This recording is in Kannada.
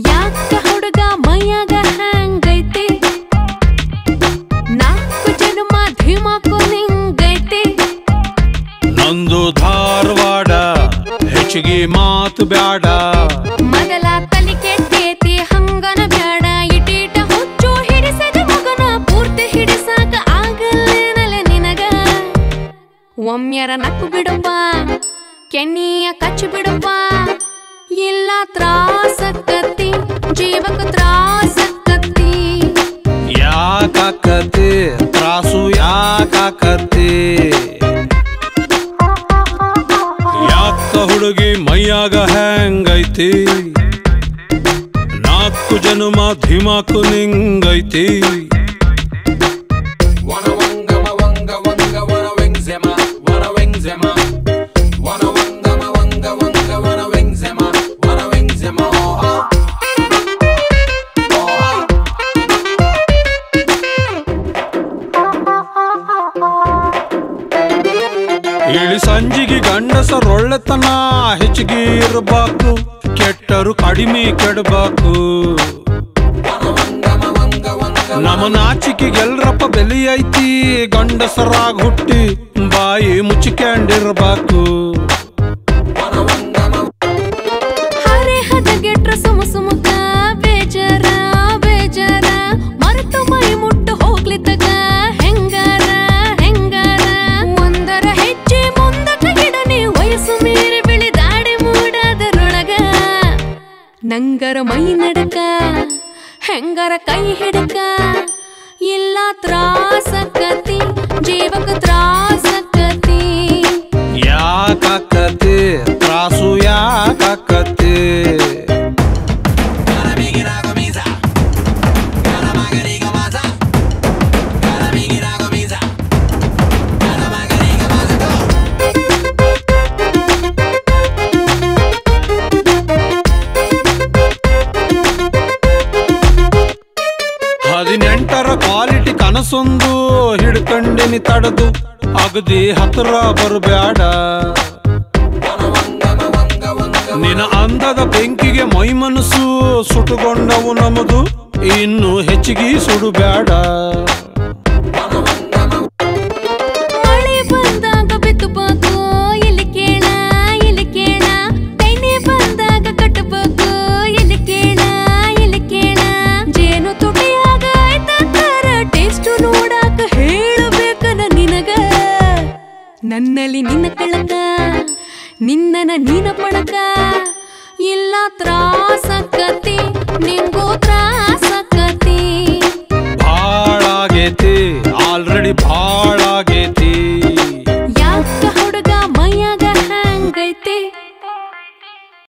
ಯಾಕ ಹುಡುಗ ಮೈಯಾಗ ಹ್ಯಾಂಗೈತಿ ನಾಲ್ಕು ಜನ್ಮ ಧಿಮಾಕು ನಿಂಗೈತಿ ನಂದು ಧಾರವಾಡ ಹೆಚ್ಚಿಗೆ ಮಾತು ಬ್ಯಾಡ ಮೊದಲ ತಲಿ ಕೆಟ್ಟೈತಿ ಹಂಗನ ಬ್ಯಾಡ ಇಟೀಟ ಹುಚ್ಚು ಹಿಡಿಸದ ಮಗನ ಪೂರ್ತಿ ಹಿಡಿಸಾಕ ಆಗಲ್ಲೇನಲ್ಲ ನಿನಗ ಒಮ್ಮೆರ ನಕ್ಕು ಬಿಡಪ್ಪ ಕೆನ್ನಿಯ ಕಚ್ಚಿ ಬಿಡಪ್ಪ ಇಲ್ಲ ತ್ರಾಸಕ್ಕತ್ತಿ ಜೀವಕ್ಕೆ ತ್ರಾಸಕ್ಕತ್ತಿ ಯಾಕಾಕತಿ ತ್ರಾಸು ಯಾಕಾಕತಿ ಯಾಕ ಹುಡುಗಿ ಮೈಯಾಗ ಹ್ಯಾಂಗೈತಿ ನಾಲ್ಕು ಜನ್ಮ ಧಿಮಾಕು ನಿಂಗೈತಿ ಇಳಿ ಸಂಜಿಗೆ ಗಂಡಸರೊಳ್ಳೆತನ ಹೆಚ್ಚಿಗೆ ಇರಬೇಕು ಕೆಟ್ಟರು ಕಡಿಮೆ ಕೆಡಬೇಕು ನಮ್ಮ ನಾಚಿಕೆಗೆಲ್ರಪ್ಪ ಬೆಲೆ ಐತಿ ಗಂಡಸರಾಗ ಹುಟ್ಟಿ ಬಾಯಿ ಮುಚ್ಚಿಕೊಂಡಿರ್ಬೇಕು ಹರೆ ಹದಗೆಟ್ರ ಸುಮ ಸುಮುಕ ಬೇಜಾರ ಬೇಜಾರ ಮರೆತು ಮೈ ಮುಟ್ಟು ಹೋಗ್ಲಿದ್ದಗ ಹೆಂಗಾರ ಹೆಂಗಾರ ಒಂದರ ಹೆಜ್ಜೆ ಮುಂದಕ ಗಿಡನೆ ವಯಸ್ಸು ಮೀರಿ ಬೆಳೆದಾಡಿ ಮೂಡದರೊಳಗ ನಂಗರ ಮೈ ನಡಕ ಹೆಂಗರ ಕೈ ಹಿಡಕ ಇಲ್ಲ ತ್ರಾಸಕ್ಕತಿ ಜೀವಕ ತ್ರಾಸಕ್ಕತಿ ಯಾಕಾಕತಿ ತ್ರಾಸು ಯಾಕಾಕತಿ ಹದಿನೆಂಟರ ಕ್ವಾಲಿಟಿ ಕನಸೊಂದು ಹಿಡ್ಕಂಡಿನಿ ತಡದು ಅಗದಿ ಹತ್ರ ಬರಬ್ಯಾಡ ನಿನ್ನ ಅಂದದ ಬೆಂಕಿಗೆ ಮೈ ಮನಸ್ಸು ಸುಟ್ಟುಕೊಂಡವು ನಮದು ಇನ್ನು ಹೆಚ್ಚಿಗೆ ಸುಡುಬ್ಯಾಡ ಮಳೆ ಬಂದಾಗ ಬಿತ್ತಬೇಕು ಇಲ್ಲಿ ಕೇಳ ಇಲ್ಲಿ ಕೇಳ ತೆನೆ ಬಂದಾಗ ಕಟ್ಟಬೇಕು ಇಲ್ಲಿ ಕೇಳ ಇಲ್ಲಿ ಕೇಳ ಜೇನು ತುಟಿಯಾಗ ಆಯ್ತಾರ ಟೇಸ್ಟು ನೋಡಾಕ ಹೇಳಬೇಕನ ನಿನಗ ನನ್ನಲ್ಲಿ ನಿನ್ನ ಕಳಕ ನಿನ್ನನ ನೀನ ಪಡಕ ಇಲ್ಲ ತ್ರಾಸಕ್ಕತಿ ನಿಂಗೂ ತ್ರಾಸ